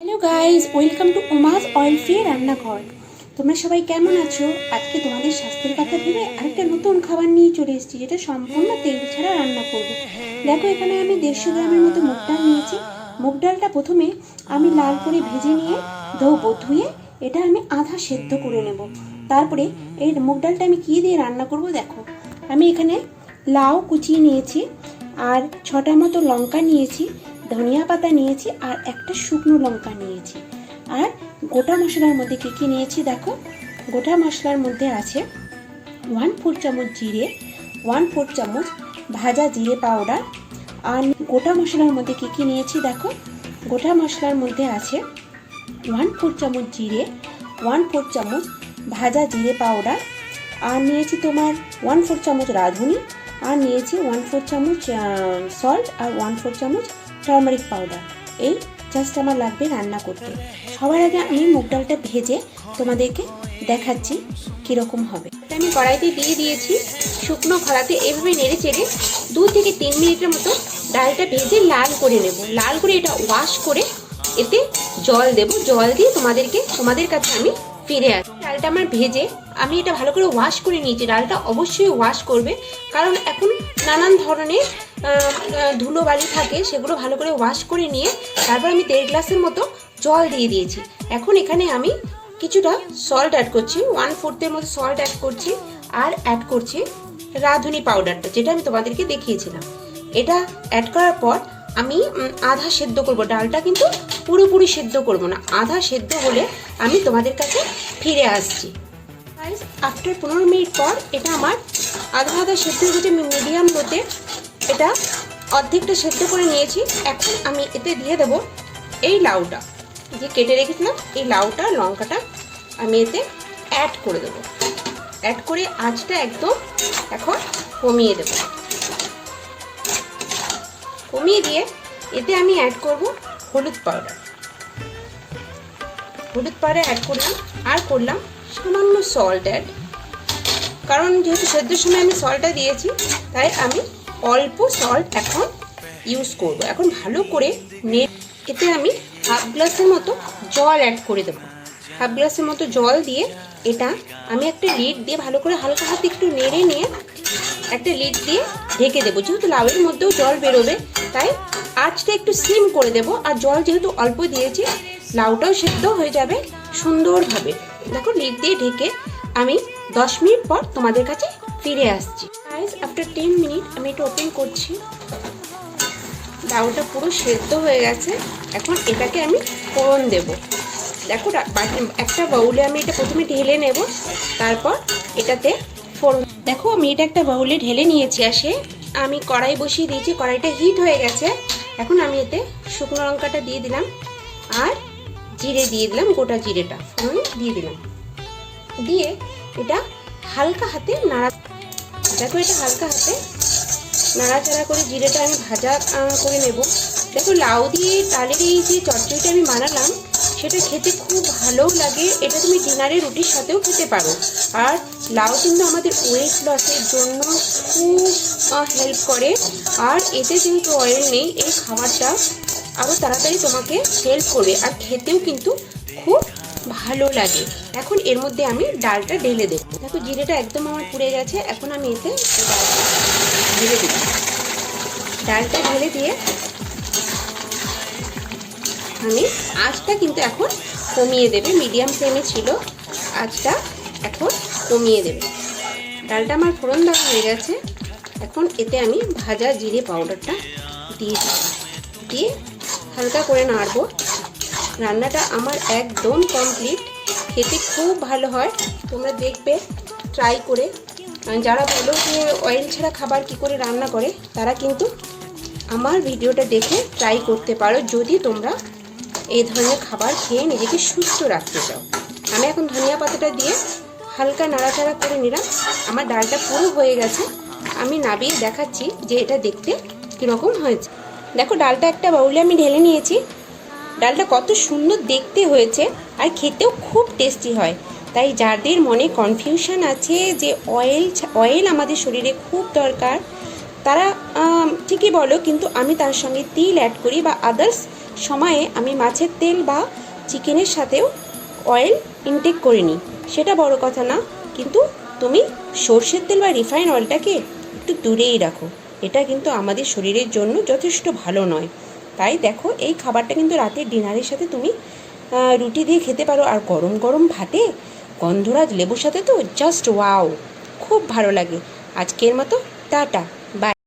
Hello guys, welcome to উমাস oil free রান্নাঘর। তোমরা সবাই কেমন আছো? আজকে তোমাদের স্বাস্থ্যের কথা ভেবে আরেকটা নতুন খাবার নিয়ে চলে এসেছি, যেটা সম্পূর্ণ তেল ছাড়া রান্না করব। দেখো, এখানে আমি 150 গ্রামের মতো মুগ ডাল নিয়েছি। মুগ ডালটা প্রথমে আমি লাল করে ভেজে নিয়ে ধুয়ে এটা আমি আধা সেদ্ধ করে নেব। তারপরে এই মুগ ডালটা আমি কী দিয়ে রান্না করব দেখো। আমি এখানে লাউ কুচিয়ে নিয়েছি, আর 6টা মতো লঙ্কা নিয়েছি, ধনিয়া পাতা নিয়েছি, আর একটা শুকনো লঙ্কা নিয়েছি। আর গোটা মশলার মধ্যে কী কী নিয়েছি দেখো। গোটা মশলার মধ্যে আছে 1/4 চামচ জিরে, 1/4 চামচ ভাজা জিরে পাউডার। আর গোটা মশলার মধ্যে কী কী নিয়েছি দেখো। গোটা মশলার মধ্যে আছে 1/4 চামচ জিরে, 1/4 চামচ ভাজা জিরে পাউডার, আর নিয়েছি তোমার 1/4 চামচ রাঁধুনি, আর নিয়েছি 1/4 চামচ সল্ট, আর 1/4 চামচ টার্মারিক পাউডার। এই জাস্ট আমার লাগবে রান্না করতে। সবার আগে আমি মুগ ডালটা ভেজে তোমাদেরকে দেখাচ্ছি কীরকম হবে। আমি কড়াইতে দিয়ে দিয়েছি শুকনো খোলাতে, এভাবে নেড়ে চেড়ে 2 থেকে 3 মিনিটের মতো ডালটা ভেজে লাল করে নেব। লাল করে এটা ওয়াশ করে এতে জল দেব। জল দিয়ে তোমাদের কাছে আমি ফিরে আসি। ডালটা আমার ভেজে আমি এটা ভালো করে ওয়াশ করে নিয়েছি। ডালটা অবশ্যই ওয়াশ করবে, কারণ এখন নানান ধরনের ধুলো বালি থাকে, সেগুলো ভালো করে ওয়াশ করে নিয়ে তারপর আমি 1.5 গ্লাসের মতো জল দিয়ে দিয়েছি। এখন এখানে আমি কিছুটা সল্ট অ্যাড করছি, 1/4 মতো সল্ট অ্যাড করছি, আর অ্যাড করছি রাঁধুনি পাউডারটা, যেটা আমি তোমাদেরকে দেখিয়েছিলাম। এটা অ্যাড করার পর আমি আধা সেদ্ধ করব। ডালটা কিন্তু পুরোপুরি সেদ্ধ করব না, আধা সেদ্ধ হলে আমি তোমাদের কাছে ফিরে আসছি। আফটার 15 মিনিট পর এটা আমার আধা সেদ্ধ হয়ে গেছে। মিডিয়াম লোতে এটা অর্ধেকটা সেদ্ধ করে নিয়েছি। এখন আমি এতে দিয়ে দেব এই লাউটা যে কেটে রেখেছিলাম, এই লাউটা লঙ্কাটা আমি এতে অ্যাড করে দেবো। অ্যাড করে আঁচটা একদম এখন কমিয়ে দেব। কমিয়ে দিয়ে এতে আমি অ্যাড করব হলুদ পাউডার। হলুদ পাউডার অ্যাড করলাম, আর করলাম সামান্য সল্ট অ্যাড, কারণ যেহেতু সেদ্ধর সময় আমি সল্টটা দিয়েছি, তাই আমি অল্প সল্ট এখন ইউজ করব। এখন ভালো করে এতে আমি 1/2 গ্লাসের মতো জল অ্যাড করে দেবো। 1/2 গ্লাসের মতো জল দিয়ে এটা আমি একটা লিড দিয়ে ভালো করে হালকা হাতে একটু নেড়ে নিয়ে একটা লিড দিয়ে ঢেকে দেবো। যেহেতু লাউয়ের মধ্যেও জল বেরোবে, তাই আঁচটা একটু সিম করে দেবো। আর জল যেহেতু অল্প দিয়েছি, লাউটাও সেদ্ধ হয়ে যাবে সুন্দরভাবে। দেখো, লিড দিয়ে ঢেকে আমি 10 মিনিট পর তোমাদের কাছে ফিরে আসছি। আফটার 10 মিনিট আমি এটা ওপেন করছি। লাউটা পুরো সেদ্ধ হয়ে গেছে। এখন এটাকে আমি ফোড়ন দেব। দেখো, একটা বাউলে আমি এটা প্রথমে ঢেলে নেব, তারপর এটাতে ফোড়ন। দেখো, আমি এটা একটা বাউলে ঢেলে নিয়েছি। আমি কড়াই বসিয়ে দিয়েছি, কড়াইটা হিট হয়ে গেছে। এখন আমি এতে শুকনো লঙ্কাটা দিয়ে দিলাম, আর জিরে দিয়ে দিলাম, গোটা জিরেটা ফোড়ন দিয়ে দিলাম। দিয়ে এটা হালকা হাতে দেখো, এটা হালকা হাতে নাড়াচাড়া করে জিরেটা আমি ভাজা করে নেব। দেখো, লাউ দিয়ে ডালের এই যে চচ্চড়িটা আমি বানালাম, সেটা খেতে খুব ভালোও লাগে। এটা তুমি ডিনারে রুটির সাথেও খেতে পারো। আর লাউ কিন্তু আমাদের ওয়েট লসের জন্য খুব হেল্প করে। আর এতে যেহেতু অয়েল নেই, এই খাবারটা আরও তাড়াতাড়ি তোমাকে হেল্প করবে, আর খেতেও কিন্তু খুব ভালো লাগে। এখন এর মধ্যে আমি ডালটা ঢেলে দেবো। দেখো, জিরেটা একদম আমার পুড়ে গেছে। এখন আমি এতে ঢেলে দিই। ডালটা ঢেলে দিয়ে আমি আঁচটা কিন্তু এখন কমিয়ে দেবে। মিডিয়াম ফ্লেমে ছিল, আঁচটা এখন কমিয়ে দেবে। ডালটা আমার ফোড়ন দেওয়া হয়ে গেছে। এখন এতে আমি ভাজা জিরে পাউডারটা দিয়ে হালকা করে নাড়বো। রান্নাটা আমার একদম কমপ্লিট। খেতে খুব ভালো হয়, তোমরা দেখবে ট্রাই করে। যারা বলো যে অয়েল ছাড়া খাবার কি করে রান্না করে, তারা কিন্তু আমার ভিডিওটা দেখে ট্রাই করতে পারো, যদি তোমরা এই ধরনের খাবার খেয়ে নিজেকে সুস্থ রাখতে চাও। আমি এখন ধনিয়া পাতাটা দিয়ে হালকা নাড়াচাড়া করে নিলাম। আমার ডালটা পুরো হয়ে গেছে। আমি নাবিয়ে দেখাচ্ছি যে এটা দেখতে কীরকম হয়েছে। দেখো, ডালটা একটা বাউলে আমি ঢেলে নিয়েছি। ডালটা কত সুন্দর দেখতে হয়েছে, আর খেতেও খুব টেস্টি হয়। তাই যাদের মনে কনফিউশন আছে যে অয়েল আমাদের শরীরে খুব দরকার, তারা ঠিকই বলো, কিন্তু আমি তার সঙ্গে তিল অ্যাড করি বা আদার্স সময়ে আমি মাছের তেল বা চিকেনের সাথেও অয়েল ইনটেক করে নিই, সেটা বড় কথা না, কিন্তু তুমি সর্ষের তেল বা রিফাইন অয়েলটাকে একটু দূরেই রাখো। এটা কিন্তু আমাদের শরীরের জন্য যথেষ্ট ভালো নয়। তাই দেখো, এই খাবারটা কিন্তু রাতের ডিনারের সাথে তুমি রুটি দিয়ে খেতে পারো, আর গরম গরম ভাতে গন্ধরাজ লেবুর সাথে তো জাস্ট ওয়াও, খুব ভালো লাগে। আজকের মতো টাটা, বাই।